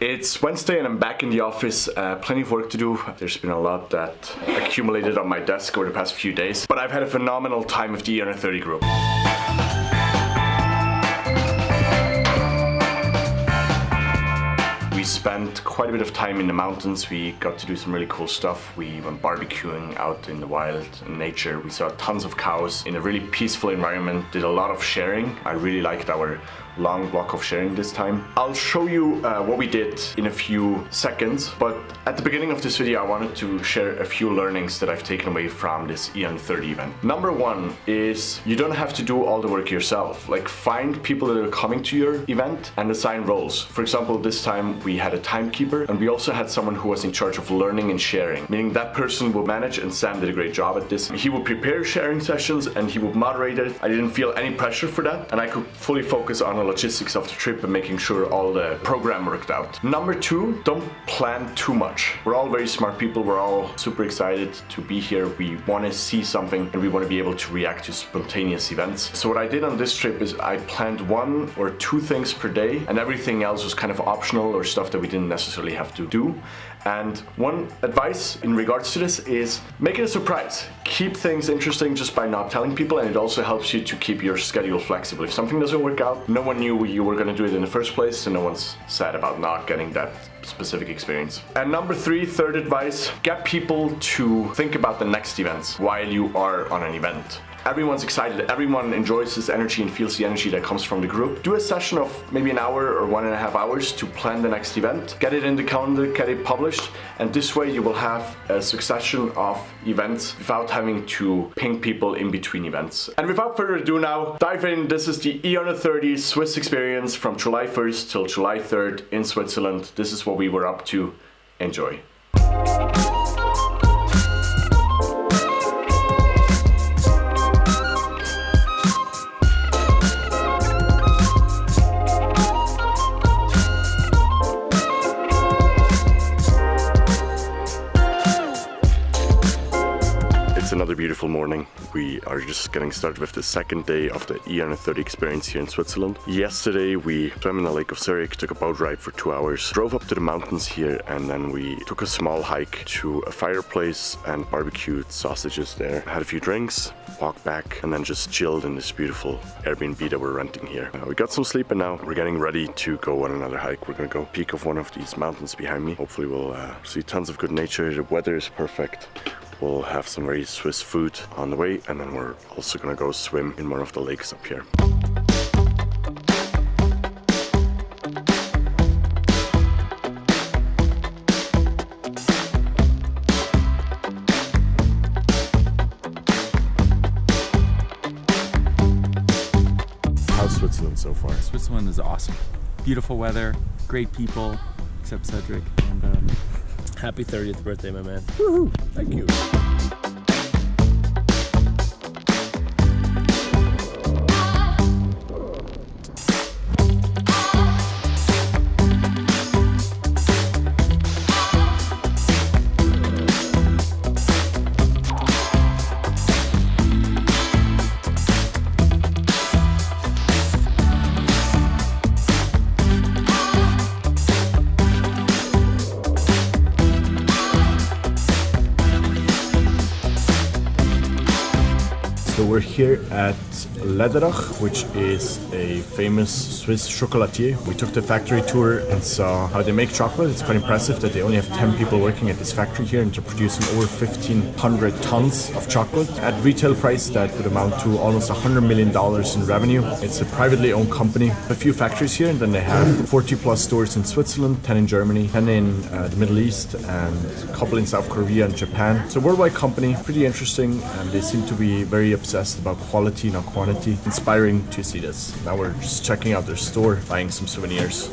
It's Wednesday and I'm back in the office. Plenty of work to do. There's been a lot that accumulated on my desk over the past few days, but I've had a phenomenal time with the Under 30 group. We spent quite a bit of time in the mountains. We got to do some really cool stuff. We went barbecuing out in the wild, in nature. We saw tons of cows in a really peaceful environment, did a lot of sharing. I really liked our long block of sharing this time. I'll show you what we did in a few seconds, but at the beginning of this video I wanted to share a few learnings that I've taken away from this EN30 event. Number one is you don't have to do all the work yourself. Like, find people that are coming to your event and assign roles. For example, this time we had a timekeeper and we also had someone who was in charge of learning and sharing, meaning that person would manage, and Sam did a great job at this. He would prepare sharing sessions and he would moderate it. I didn't feel any pressure for that, and I could fully focus on the logistics of the trip and making sure all the program worked out. Number two, don't plan too much. We're all very smart people. We're all super excited to be here. We want to see something and we want to be able to react to spontaneous events. So what I did on this trip is I planned 1 or 2 things per day, and everything else was kind of optional or stuff that we didn't necessarily have to do. And one advice in regards to this is make it a surprise. Keep things interesting just by not telling people, and it also helps you to keep your schedule flexible. If something doesn't work out, no one knew you were going to do it in the first place, so no one's sad about not getting that specific experience. And number 3, third advice, get people to think about the next events while you are on an event. Everyone's excited, everyone enjoys this energy and feels the energy that comes from the group. Do a session of maybe an hour or 1.5 hours to plan the next event. Get it in the calendar, get it published, and this way you will have a succession of events without having to ping people in between events. And without further ado now, dive in. This is the E30 Swiss experience from July 1st till July 3rd in Switzerland. This is what we were up to. Enjoy. Another beautiful morning. We are just getting started with the second day of the EN30 experience here in Switzerland. Yesterday we swam in the Lake of Zurich, took a boat ride for 2 hours, drove up to the mountains here, and then we took a small hike to a fireplace and barbecued sausages there. Had a few drinks, walked back, and then just chilled in this beautiful Airbnb that we're renting here. We got some sleep and now we're getting ready to go on another hike. We're gonna go peak of one of these mountains behind me. Hopefully we'll see tons of good nature. The weather is perfect. We'll have some very Swiss food on the way, and then we're also gonna go swim in one of the lakes up here. How's Switzerland so far? Switzerland is awesome. Beautiful weather, great people, except Cédric. And happy 30th birthday, my man. Woohoo! Thank you. So we're here at Lederach, which is a famous Swiss chocolatier. We took the factory tour and saw how they make chocolate. It's quite impressive that they only have 10 people working at this factory here, and they're producing over 1,500 tons of chocolate. At retail price, that would amount to almost $100 million in revenue. It's a privately owned company. A few factories here, and then they have 40 plus stores in Switzerland, 10 in Germany, 10 in the Middle East, and a couple in South Korea and Japan. It's a worldwide company, pretty interesting, and they seem to be very obsessed about quality, not quantity. Inspiring to see this. Now we're just checking out their store, buying some souvenirs.